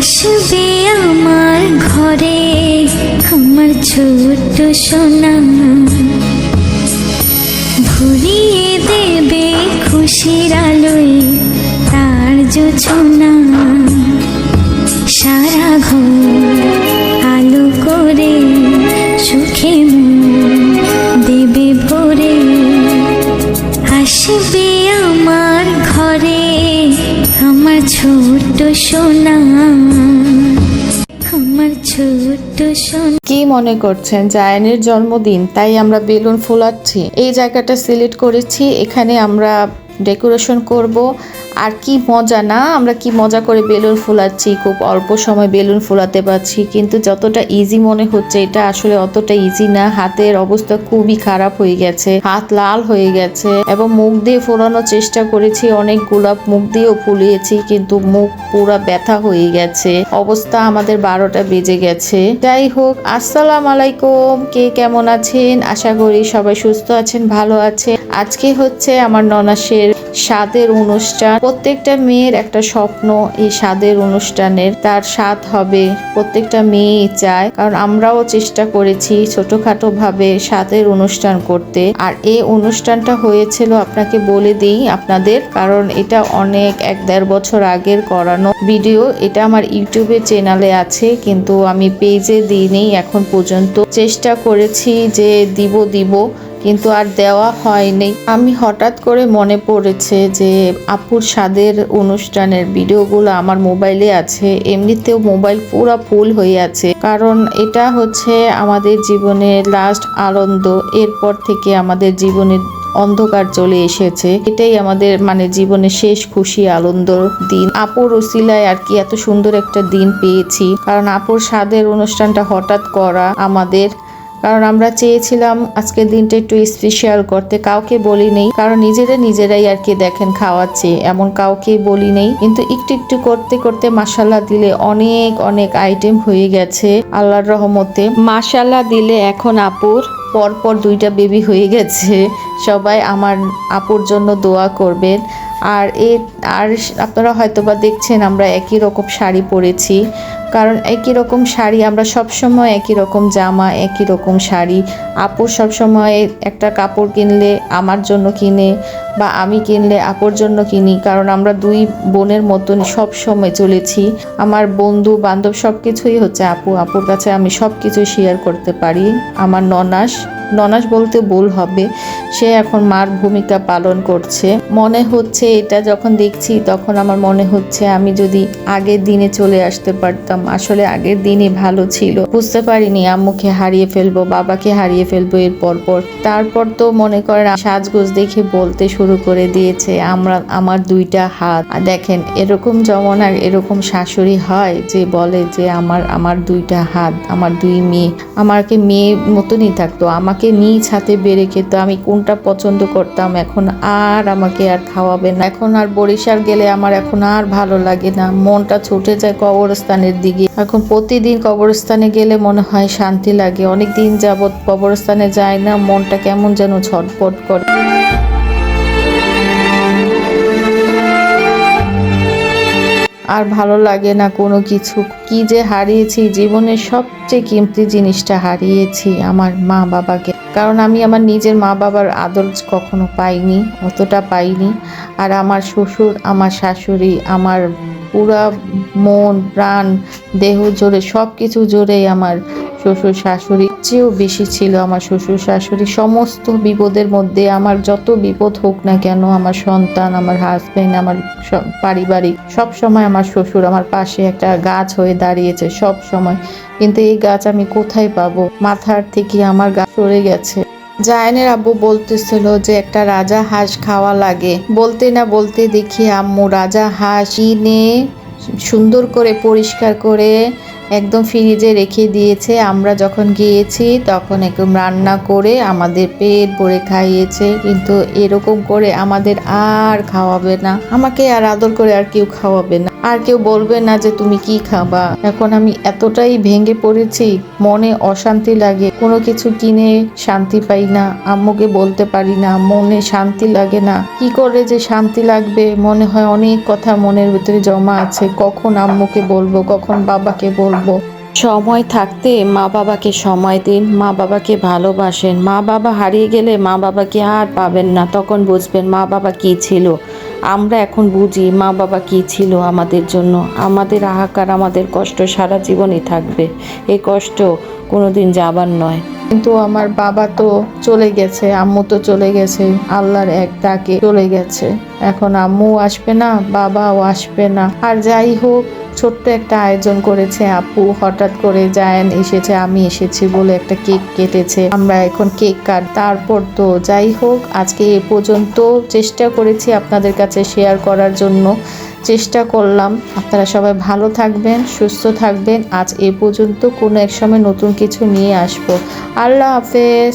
আসবে আমার ঘরে আমার ছোট্ট সোনা, ভরিয়ে দেবে খুশির আলোয় তার জোছনা। সারা ঘর আলো করে সুখে মন দেবে ভরে। আসবে আমার ঘরে আমার ছোট্ট সোনা, আমার ছোট্ট সোনা। কি মনে করছেন জায়ানের জন্মদিন তাই আমরা বেলুন ফোলাচ্ছি? এই জায়গাটা সিলেক্ট করেছি, এখানে আমরা ডেকোরেশন করব। আর কি মজা না, আমরা কি মজা করে বেলুন ফোলাচ্ছি, খুব অল্প সময় বেলুন ফোলাতে পারছি। কিন্তু যতটা ইজি মনে হচ্ছে এটা আসলে অতটা ইজি না। হাতের অবস্থা খুবই খারাপ হয়ে গেছে, হাত লাল হয়ে গেছে এবং মুখ দিয়ে ফোলানোর চেষ্টা করেছি, অনেক গোলাপ মুখ দিয়েও ফুলিয়েছি কিন্তু মুখ পুরো ব্যথা হয়ে গেছে। অবস্থা আমাদের 12টা বেজে গেছে। যাই হোক, আসসালামু আলাইকুম, কে কেমন আছেন? আশা করি সবাই সুস্থ আছেন, ভালো আছে। আজকে হচ্ছে আমার ননাসের স্বাদের অনুষ্ঠান। প্রত্যেকটা মেয়ের একটা স্বপ্ন এই স্বাদের অনুষ্ঠানের, তার স্বাদ হবে প্রত্যেকটা মেয়েই চায়। কারণ আমরাও চেষ্টা করেছি ছোটখাটো ভাবে স্বাদের অনুষ্ঠান করতে। আর এই অনুষ্ঠানটা হয়েছিল, আপনাকে বলে দিই আপনাদের, কারণ এটা অনেক 1-1.5 বছর আগের করানো ভিডিও। এটা আমার ইউটিউবে চ্যানেলে আছে কিন্তু আমি পেজে দিইনি এখন পর্যন্ত। চেষ্টা করেছি যে দিব কিন্তু আর দেওয়া হয়নি। আমি হঠাৎ করে মনে পড়েছে যে আপুর স্বাদের অনুষ্ঠানের ভিডিওগুলো আমার মোবাইলে আছে, এমনিতেও মোবাইল পুরো ফুল হয়ে আছে। কারণ এটা হচ্ছে আমাদের জীবনের লাস্ট আনন্দ, এরপর থেকে আমাদের জীবনের অন্ধকার চলে এসেছে। এটাই আমাদের জীবনের শেষ খুশি আনন্দর দিন। আপুর উসিলায় আর কি এত সুন্দর একটা দিন পেয়েছি। কারণ আপুর স্বাদের অনুষ্ঠানটা হঠাৎ করা আমাদের, কারণ আমরা চেয়েছিলাম আজকের দিনটা একটু স্পেশাল করতে, কাউকে বলি নেই। কারণ নিজেরাই আর কি দেখেন খাওয়াচ্ছে, এমন কাউকে বলি নেই। কিন্তু একটু করতে করতে মাশাল্লাহ দিলে অনেক আইটেম হয়ে গেছে আল্লাহর রহমতে। মাশাল্লাহ দিলে এখন আপুর পরপর 2টা বেবি হয়ে গেছে। সবাই আমার আপুর জন্য দোয়া করবেন। আর আপনারা হয়তোবা দেখছেন আমরা একই রকম শাড়ি পরেছি, কারণ একই রকম শাড়ি, আমরা সবসময় একই রকম জামা, একই রকম শাড়ি। আপুর সবসময় একটা কাপড় কিনলে আমার জন্য কিনে বা আমি কিনলে আপুর জন্য কিনি, কারণ আমরা 2 বোনের মতন সব সময় চলেছি। আমার বন্ধু বান্ধব সব কিছুই হচ্ছে আপুর কাছে আমি সব কিছু শেয়ার করতে পারি। আমার ননাস বলতে ভুল হবে, সে এখন মার ভূমিকা পালন করছে। মনে হচ্ছে এটা যখন দেখছি তখন আমার মনে হচ্ছে আমি যদি আগের দিনে চলে আসতে পারতাম। আসলে আগের দিনই ভালো ছিল, বুঝতে পারিনি আম্মুকে হারিয়ে ফেলবো, বাবাকে হারিয়ে ফেলবো এর পর। তারপর তো মনে করেন সাজগোজ দেখে বলতে শুরু করে দিয়েছে আমার 2টা হাত। দেখেন এরকম জমানা এরকম শাশুড়ি হয় যে বলে যে আমার 2টা হাত, আমার 2 মেয়ে, আমাকে মেয়ে মতনই থাকতো, আমাকে নিজ হাতে বেড়ে খেত। আমি কোনটা পছন্দ করতাম এখন আর আমাকে আর খাওয়াবে না। এখন আর বরিশাল গেলে আমার এখন আর ভালো লাগে না, মনটা ছুটে যায় কবরস্থানের দিকে। এখন প্রতিদিন কবরস্থানে গেলে মনে হয় শান্তি লাগে। অনেক দিন যাবত কবরস্থানে যায় না, মনটা কেমন যেন ছটফট করে। আর ভালো লাগে না কোনো কিছু। কি যে হারিয়েছি, জীবনের সবচেয়ে কিমতি জিনিসটা হারিয়েছি, আমার মা বাবাকে। কারণ আমি আমার নিজের মা বাবার আদর কখনো পাইনি, অতটা পাইনি। আর আমার শ্বশুর, আমার শাশুড়ি, আমার পুরা মন প্রাণ দেহ জোরে সব কিছু জোরেই আমার শ্বশুর শাশুড়ি চেয়েও বেশি ছিল। আমার শ্বশুর শাশুড়ি সমস্ত বিপদের মধ্যে, আমার যত বিপদ হোক না কেন, আমার সন্তান, আমার হাজবেন্ড, আমার পারিবারিক, সব সময় আমার শ্বশুর আমার পাশে একটা গাছ হয়ে দাঁড়িয়েছে সব সময়। কিন্তু এই গাছ আমি কোথায় পাবো? মাথার থেকে আমার গাছ সরে গেছে। জায়ানের আব্বু বলতেছিল যে একটা রাজা হাঁস খাওয়া লাগে, বলতে না বলতে দেখি আম্মু রাজা হাঁস কিনে সুন্দর করে পরিষ্কার করে একদম ফ্রিজে রেখে দিয়েছে। আমরা যখন গিয়েছি তখন একদম রান্না করে আমাদের পেট ভরে খাইয়েছে, কিন্তু এরকম করে আমাদের আর খাওয়াবে না। আমাকে আর আদর করে আর কেউ খাওয়াবে না, আর কেউ বলবে না যে তুমি কি খাবা। এখন আমি এতটাই ভেঙে পড়েছি, মনে অশান্তি লাগে, কোনো কিছু কিনে শান্তি পাই না, আম্মুকে বলতে পারি না, মনে শান্তি লাগে না। কি করে যে শান্তি লাগবে, মনে হয় অনেক কথা মনের ভিতরে জমা আছে, কখন আম্মুকে বলবো, কখন বাবাকে বলবো। সময় থাকতে মা বাবাকে সময় দিন, মা বাবাকে ভালোবাসেন। মা বাবা হারিয়ে গেলে মা বাবাকে আর পাবেন না, তখন বুঝবেন মা বাবা কি ছিল। আমরা এখন বুঝি মা বাবা কি ছিল আমাদের জন্য। আমাদের হাহাকার, আমাদের কষ্ট সারা জীবনই থাকবে, এই কষ্ট কোনোদিন যাবার নয়। কিন্তু আমার বাবা তো চলে গেছে, আম্মু তো চলে গেছে, আল্লাহর এক ডাকে চলে গেছে। এখন আম্মু আসবে না, বাবাও আসবে না। আর যাই হোক, ছোট্ট একটা আয়োজন করেছে আপু, হঠাৎ করে জায়ান এসেছে, আমি এসেছি বলে একটা কেক কেটেছে, আমরা এখন কেক কাট। তারপর তো যাই হোক, আজকে এ পর্যন্ত চেষ্টা করেছি আপনাদের কাছে শেয়ার করার জন্য, চেষ্টা করলাম। আপনারা সবাই ভালো থাকবেন, সুস্থ থাকবেন। আজ এ পর্যন্ত, কোনো এক সময় নতুন কিছু নিয়ে আসবো। আল্লাহ হাফেজ।